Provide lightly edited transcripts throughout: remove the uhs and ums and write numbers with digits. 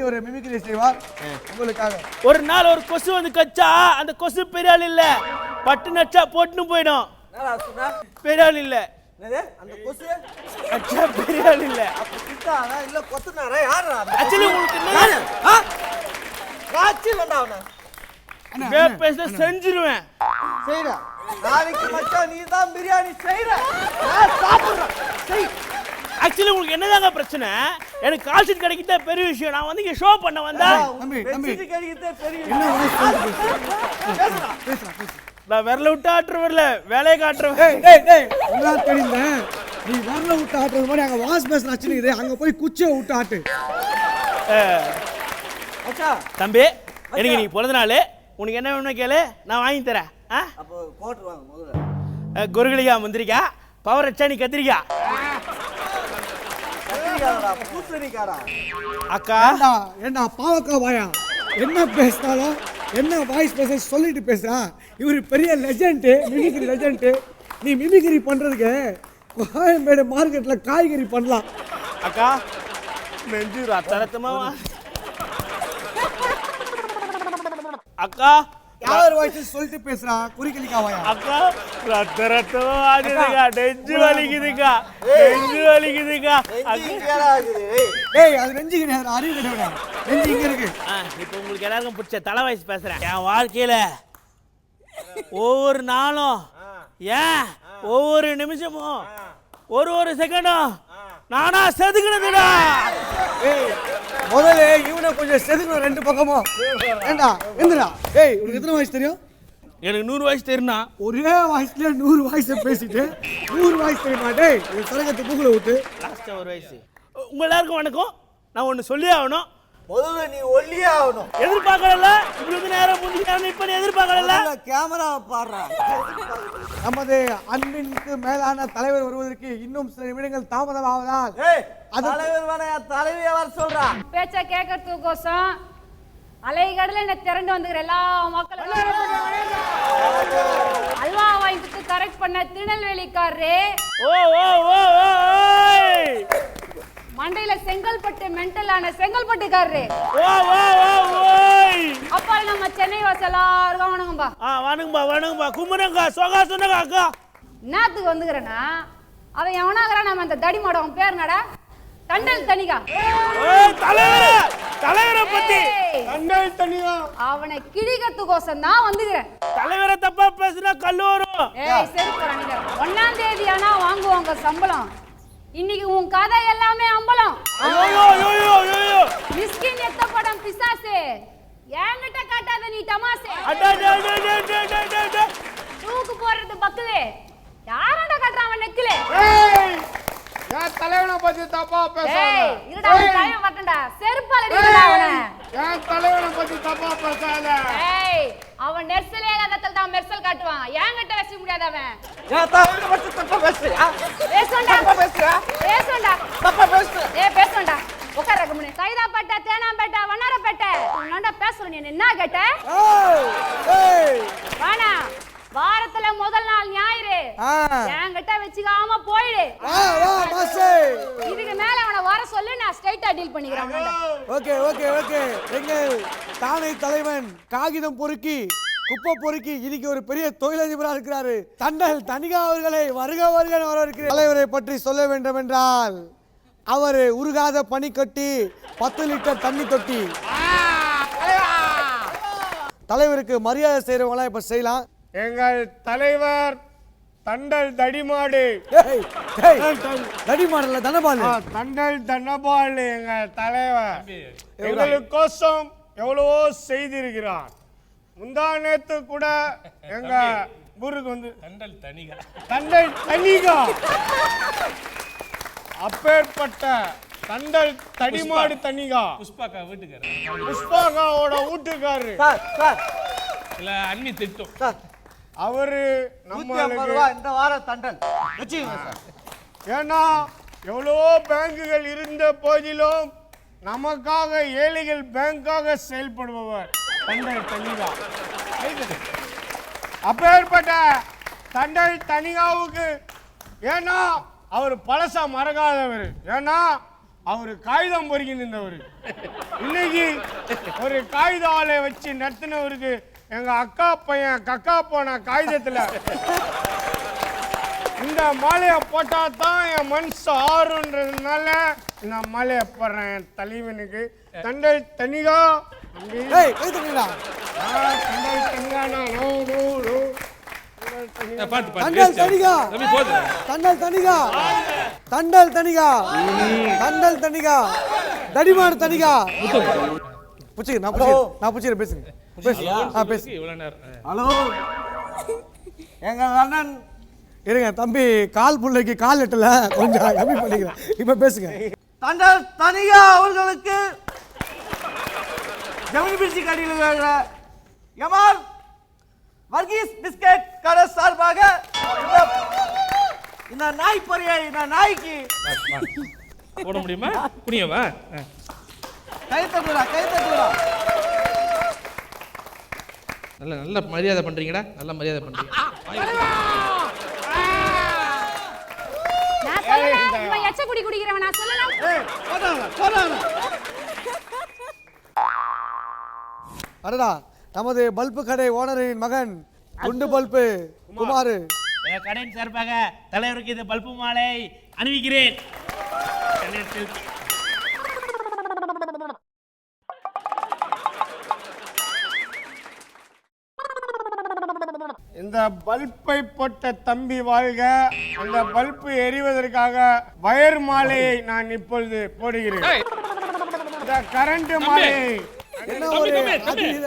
ஒரு மிமிக்ரி செய்வார் உங்களுக்காக. ஒரு நாள் ஒரு கொசு வந்து கச்சா, அந்த கொசு பெரிய ஆள் இல்ல, பட்டு நச்சா போட்டுன்னு போயிடும். பெரிய ஆள் இல்ல, அந்த கொசு அச்சா பெரிய ஆள் இல்ல. இல்ல கொத்துனாரா யாரா? ஆக்சுவலி உங்களுக்கு பேச செஞ்சிருவேன். செய்யற நாளைக்கு மச்சான் நீ தான் பிரியாணி செய்யற, நான் சாப்பிடுறேன். செய். ஆக்சுவலி உங்களுக்கு என்னதாங்க பிரச்சனை? எனக்கு கால் ஷீட் கிடைக்கிட்டே பெரிய விஷயம். நான் வந்து இங்க ஷோ பண்ண வந்தேன். தம்பி கிடைக்கிட்டே பெரிய என்ன வாய்ஸ் பேசுறா? நான் விரல விட்டு ஆட்டுற வரல, வேலையை காட்டுறேன். எல்லாம் தெரியுங்க. நீ விரல விட்டு ஆட்டுறது மாதிரி அங்க வாய்ஸ் பேசுற அச்சுக்குது. அங்க போய் குச்சியை விட்டு ஆட்டு. தம்பி எனக்கு நீ பிறந்த நாள், உனக்கு என்ன வேணும்னு கேளு, நான் வாங்கி தரேன். அப்போ போட்டுருவாங்க முதல்ல. குருகளிகா முந்திரிக்கா, பவர் அச்சானி கத்திரிக்கா. அக்கா ஏண்டா பாவக்கா வாயா, என்ன பேசினாலும் என்ன வாய்ஸ் பேச சொல்லிட்டு பேசுறா. இவரு பெரிய லெஜெண்ட், மிமிக்ரி லெஜெண்ட். நீ மிமிக்ரி பண்றதுக்கு கோயம்பேடு மார்க்கெட்ல காய்கறி பண்ணலாம். அக்கா நெஞ்சு ரத்தமா. அக்கா யார் வாய்ஸ் சொல்லிட்டு பேசுறா, குறிக்கலிக்கா வாயா. அக்கா ரத்தமா ஆகுதுக்கா, நெஞ்சு வலிக்குதுக்கா, நெஞ்சு வலிக்குதுக்கா. ஏய் அது நெஞ்சு கிடையாது, அறிவு கிடையாது. நெஞ்சு இங்க இருக்கு. இப்போ உங்களுக்கு எல்லாருக்கும் பிடிச்ச தலை வயசு பேசுறேன். என் வாழ்க்கையில ஒவ்வொரு நாளும், ஏன் ஒவ்வொரு நிமிஷமும், ஒரு செகண்டும் நானா செதுக்கினதுடா. முதல்ல இவனை கொஞ்சம் செதுக்கணும் ரெண்டு பக்கமும். ஏண்டா எந்திரா. ஏய் உனக்கு எத்தனை வாய்ஸ் தெரியும்? எனக்கு 100 வயசு தெரியும்னா. ஒரே வாய்ஸ்ல 100 வாய்ஸ் பேசிட்டு 100 வாய்ஸ் தெரியுமா? டேய் சரகத்தை பூக்குல விட்டு லாஸ்டா ஒரு வயசு. உங்க எல்லாருக்கும் வணக்கம். நான் ஒன்று சொல்லி ஆகணும். முதல்ல நீ ஒல்லியே ஆகணும். எதிர்பார்க்கல, இப்படி வந்து நேரம் முடிஞ்சாலும் இப்ப நீ எதிர்பார்க்கல. கேமரா பாடுறா. நமது அன்பிற்கு மேலான தலைவர் வருவதற்கு இன்னும் சில நிமிடங்கள் தாமதமாவதால் தலைவர் வேணா தலைவியை வர சொல்றா. பேச்ச கேட்கறதுக்கோசம் அலைகடல என்ன திரண்டு வந்துக்கிற எல்லா மக்களும் அல்வா வாங்கிட்டு கரெக்ட் பண்ண திருநெல்வேலிக்காரரே, மண்டையில செங்கல்பட்டு மென்டலான செங்கல்பட்டுக்காரரே, அப்பா நம்ம சென்னை வாசல் எல்லாருக்கும் வணங்கும்பா. வணங்கும்பா குமரங்கா சோகா சொன்னங்க. அக்கா என்னத்துக்கு வந்துக்கிறேன்னா, அவன் எவனாகிறான் நம்ம அந்த தடி மாடவன் பேர் நட தண்டல் தனிகா. தலைவரை பத்தி தண்டல் தனிகா அவனை கிழிக்கிறதுக்கோசம் தான் வந்துக்கிறேன். தலைவரை தப்பா பேசினா கல்லு வரும். சரி போறாங்க. 1ஆம் தேதி ஆனா வாங்குவாங்க சம்பளம். இன்னைக்கு உன் கதை எல்லாமே அம்பலம். மிஸ்கின் எத்த படம் பிசாசே, என்கிட்ட காட்டாத நீ தமாசே. தூக்கு போறது பக்கலே, யாரடா காட்டுறான் நெக்கிலே. நான் தலைவனை பத்தி தப்பா பேசாத. இருடா தலைவன் வரட்டடா, செருப்பால அடிடா அவனை. நான் தலைவனை பத்தி தப்பா பேசாத. அவன் நெர்சலே இல்லாததால தான் மெர்சல் காட்டுவான். என்கிட்ட பேச முடியாது அவன். ஏன் தலைவனை பத்தி தப்பா பேசுறியா? பேசுடா பேசுறியா? பேசுடா தப்பா பேசு. பேசுடா. உட்கார கம்முனு. சைதாப்பேட்டை, தேனாம்பேட்டை, வண்ணாரப்பேட்டை உன்னண்டா பேசுற. நீ என்ன கேட்ட? வாடா, வாரத்துல முதல் நாள் ஞாயிறு என்கிட்ட வச்சுக்காம போயிடு. இதுக்கு மேல அவனை வர சொல்லு, நான் ஸ்ட்ரைட்டா டீல் பண்ணிக்கிறேன். Okay okay okay. எங்கள் தானை தலைவன் காகிதம் பொறுக்கி குப்பை பொறுக்கி இன்னைக்கு ஒரு பெரிய தொழிலதிபராக இருக்கிறாரு. தண்டல் தனிகா அவர்களை வருக வருக வரவேற்கிறேன். தலைவரை பற்றி சொல்ல வேண்டும் என்றால், அவர் உருகாத பனிக்கட்டி, 10 லிட்டர் தண்ணி தொட்டி. தலைவருக்கு மரியாதை செய்யறவங்களா இப்ப செய்யலாம். எங்கள் தலைவர் தண்டல் தடிமாடு. தடிமாடல தனபால். தண்டல் தனபால் எங்கள் தலைவர் எங்களுக்கோசம் எவ்வளவோ செய்திருக்கிறார். முந்தா நேத்து கூட எங்க ஊருக்கு வந்து தண்டல் தனிகா அப்பேற்பட்ட தண்டல் தடிமாடு தனிகா புஷ்பாக்காவோட வீட்டுக்காரரு இல்ல அண்ணி திட்டம். அவரு நம்ம இந்த வாரம் தண்டல் வச்சுக்கோங்க சார். ஏன்னா எவ்வளவோ பேங்குகள் இருந்த போதிலும் நமக்காக ஏழைகள் பேங்காக செயல்படுபவர் தண்டல் தனிகா. அப்பேற்பட்ட தண்டல் தனிகாவுக்கு ஏன்னா அவர் பழசா மறக்காதவர். ஏன்னா அவரு காகிதம் பொறுக்கி நின்றவர். இன்னைக்கு ஒரு காகித ஆலை வச்சு நடத்தினவருக்கு எங்க அக்கா பையன் கக்கா போன காகிதத்துல இந்த மாலையை போட்டா தான் என் மனசு ஆறுன்றதுனால இந்த மாலையை போடுறேன் என் தலைவனுக்கு. தண்டை தனிகா ஏய் கை தட்டுங்கடா. தண்டை தனிகா தண்டல் தனிகா தண்டல் தனிகா தண்டல் தனிகா தண்டல் தனிகா தடிமாடு தனிகா. புடிச்சு நான் புடிச்சு பேசுங்க. பேசு. ஹலோ எங்க அண்ணன் இருங்க தம்பி, கால் புள்ளைக்கு கால் எட்டல, கொஞ்சம் கம்மி பண்ணிக்கிறேன். இப்ப பேசுங்க. தண்டல் தனிகா அவர்களுக்கு ஜெமினி பிரிட்ஜி கடையில் எமால் வர்கீஸ் பிஸ்கட் கடை சார்பாக இந்த நாய் பொரியை இந்த நாய்க்கு போட முடியுமா? புரியுமா? கை தட்டுடா கை தட்டுடா. நல்ல நல்ல மரியாதை பண்றீங்கடா, நல்ல மரியாதை பண்றீங்க. நான் சொல்லல, இவன் எச்ச குடி குடிக்கிறவன் நான் சொல்லல. அடடா, நமது பல்பு கடை ஓனரின் மகன் குண்டு பல்பு குமார் என் கடையின் சார்பாக தலைவருக்கு இந்த பல்பு மாலை அணிவிக்கிறேன். இந்த பல்பை போட்ட தம்பி வாழ்க. அந்த பல்பு எரிவதற்காக வயர் மாலையை நான் இப்பொழுது போடுகிறேன். இந்த கரண்ட் மாலையை என்ன ஒரு அதீத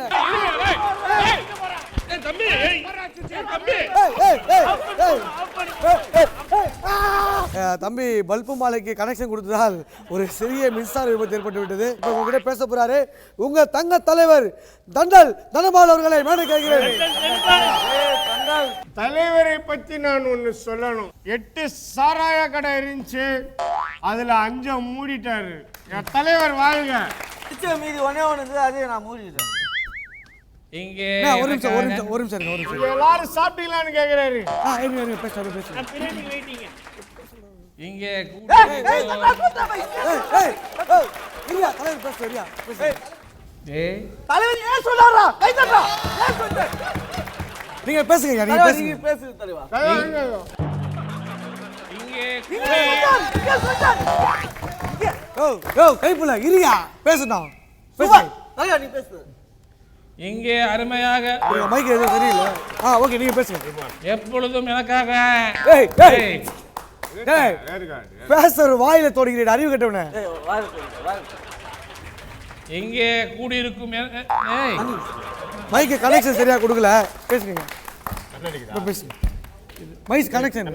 தம்பி பல்பு மாலைக்கு கனெக்ஷன் கொடுத்ததால் ஒரு சிறிய மின்சார விபத்து ஏற்பட்டு விட்டது. இப்ப உங்ககிட்ட பேச போறாரு உங்க தங்க தலைவர் தண்டல் தனபால் அவர்களை மேடை கேட்கிறேன். தலைவரை பத்தி நான் ஒண்ணு சொல்லணும். 8 சாராய கடை இருந்துச்சு, அதுல 5 மூடிட்டாரு. என் தலைவர் வாழ்க. மீதி ஒன்னே ஒன்று அதே நான் மூடிட்டேன். இங்கே ஒரு நிமிஷம் ஒரு நிமிஷம் ஒரு நிமிஷம் இருங்க, ஒரு நிமிஷம். இங்க எல்லாரும் சாப்பிட்டீங்களான்னு கேக்குறாரு. இருங்க பேசுங்க பேசுங்க. இங்கே இல்லையா தலைவர் பேச சரியா பேசு. தலைவர் ஏன் சொல்றாரா? கை தட்டா. ஏன் சொல்ற? நீங்க பேசுங்க, நீங்க தலைவர் பேசுங்க. நீங்க பேசுங்க தலைவா. இங்கே இங்க சொல்றாரு. யோ கைப்புல இருயா பேசுடா. சுபா தலைவா நீ பேசு. இங்கே அருமையாக உங்க மைக் எதுவும் சரியில்லை. ஓகே நீங்க பேசுங்க. எப்பொழுதும் எனக்காக ஏய் ஏய் ஏய் பேசுற வாயில தொடுகிறீ அறிவு கட்டவனே. ஏய் வாரு வாரு. இங்கே கூடியிருக்கும் ஏய் மைக் கனெக்ஷன் சரியா கொடுக்கல, பேசுங்க. இப்ப பேசுங்க. மைக் கனெக்ஷன்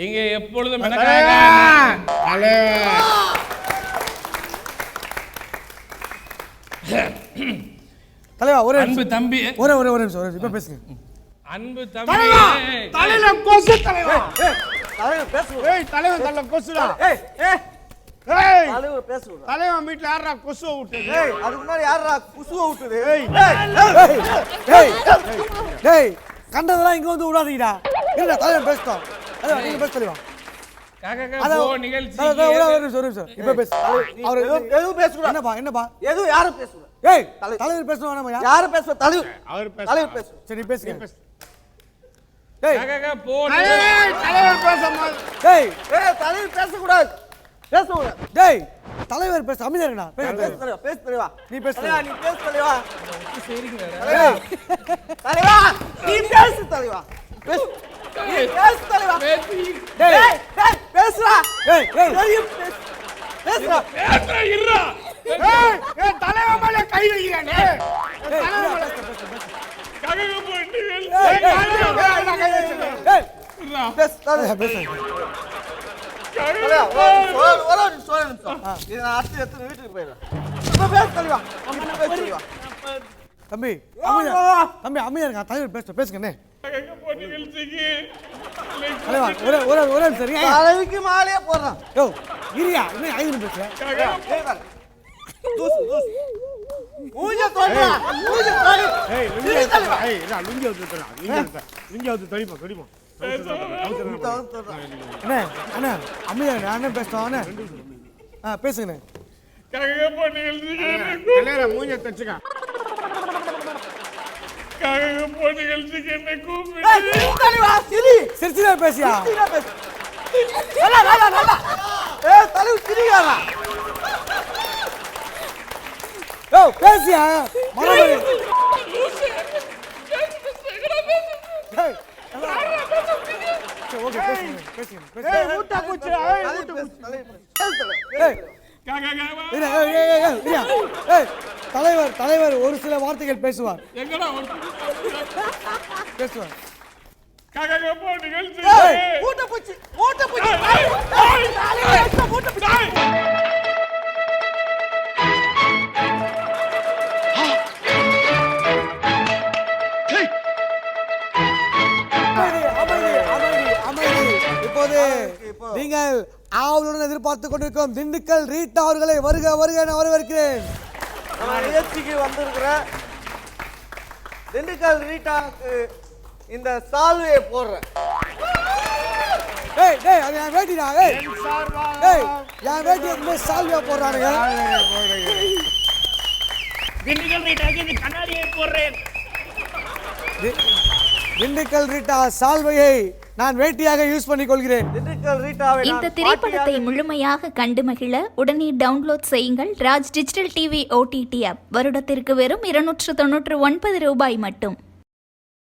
இங்கே எப்பொழுதும் எனக்காக தலைவா ஒரு அன்பு தம்பி ஒரு ஒரு ஒரு நிமிஷம் இப்ப பேசுங்க. அன்பு தம்பி தலையில கொசு தலைவா. தலைவர் பேசு. ஏய் தலைவன் தள்ள கொசுடா. ஏய் ஏய் ஏய் தலைவர் பேசு. தலைவன் வீட்ல யாரா கொசுவை விட்டது? ஏய் அதுக்கு முன்னாடி யாரா குசுவை விட்டது? ஏய் ஏய் ஏய் கண்டதெல்லாம் இங்க வந்து விடாதீங்கடா. இல்ல தலைவர் பேசுறோம். நீங்க பேச தலைவா. காக்கா போ நிகழ்ச்சி ஒரு நிமிஷம் இப்ப பேசு. அவர் எதுவும் பேசக்கூடாது. என்னப்பா என்னப்பா எதுவும் யாரும் பேசக்கூடாது. ஏய் தலைவர் பேசணும் வேணாமா? யாரும் பேச தலைவர் அவர் பேச. தலைவர் பேசு. சரி பேசுங்க. ஏய் காக்கா போ தலைவர் பேச மாட்டார். ஏய் ஏய் தலைவர் பேசக்கூடாது. பேசக்கூடாது. டேய் தலைவர் பேச அமைதியா இருங்கடா. பேசு தலைவா. பேசு தலைவா. நீ பேசு தலைவா நீ பேசு தலைவா. ஏய் தலைவா நீ பேசு தலைவா. பேசு. நீ பேசு தலைவா. டேய் ஏய் டேய் பேசுடா. ஏய் ஏய் தெரியும் பேசு. பேசுடா. ஏய் ஏய் தலைவன் மேல கை வைக்கிறானே. தலைவன் மேல காக்கா போ நிகழ்ச்சி ஏய் தலைவன் மேல கை வச்சிருக்கான். ஏய் பேசு தலைவா. பேசு. தலைவா ஒரு நிமிஷம். இது நான் அடுத்து எடுத்து வீட்டுக்கு போயிடுறேன். இப்ப பேசு தலைவா. அம்மா பேசு தலைவா. தம்பி அமைதியா தம்பி அமைதியா இருங்க. தலைவர் பேசுங்கண்ணே. காக்கா போ நிகழ்ச்சிக்கு தலைவா ஒரு ஒரு ஒரு சரி. தலைவிக்கு மாலையே போடுறான். யோ இரியா இன்னும் 5 நிமிஷம் பேசுறேன். தூசு தூசு. மூஞ்ச தோடுறா. மூஞ்ச தோடு. ஏய் லுங்கி தலைவா. ஏய் நான் லுங்கி ஊத்துறேன். லுங்கி ஊத்து தொடிமா. அண்ணே அண்ணே அமைதியா இருங்க. அண்ணே பேசுறோம் அண்ணே. பேசுங்கண்ணே. கககப்பா நிகழ்ச்சிக்கு என்ன மூஞ்ச தச்சுக்கா. கககப்பா நிகழ்ச்சிக்கு என்ன கூப்பிடு. தலைவா சிரி. சிரிச்சுதான் பேசியா? சிரியா பேசு. நல்லா. தலைவர் சிரிக்காதா? ஓ பேசியா? மரபடி. ஏய், சரி, ஓகே பேசுங்க. ஏய் ஊட்டா பூச்சி. ஏய் ஊட்டா பூச்சி. ஏய், கககப்பா இரு, ஏய், தலைவர் ஒரு சில வார்த்தைகள் பேசுவார். எங்கடா பேசுவார். கககப்பா நிகழ்ச்சி. ஊட்ட பூச்சி. அமைதி. இப்போது நீங்கள் ஆவலுடன் எதிர்பார்த்து கொண்டிருக்கும் திண்டுக்கல் ரீட்டா அவர்களை வருக என வரவேற்கிறேன். நம்ம நிகழ்ச்சிக்கு வந்திருக்கிற திண்டுக்கல் ரீட்டாக்கு இந்த சால்வையை போடுறேன். டேய் அது என் வேட்டிடா. ஏய் சார்பாக என் வேட்டியை சால்வியா போடுறானுங்க. திண்டுக்கல் ரீட்டாக்கு இந்த கண்ணாடியை போடுறேன். திண்டுக்கல் ரீட்டா சால்வையை நான் வேட்டியாக யூஸ் பண்ணிக் கொள்கிறேன். திண்டுக்கல் ரீட்டாவை இந்த திரைப்படத்தை முழுமையாக கண்டு மகிழ உடனே டவுன்லோட் செய்யுங்கள் Raj digital TV OTT app. வருடத்திற்கு வெறும் 299 ரூபாய் மட்டும்.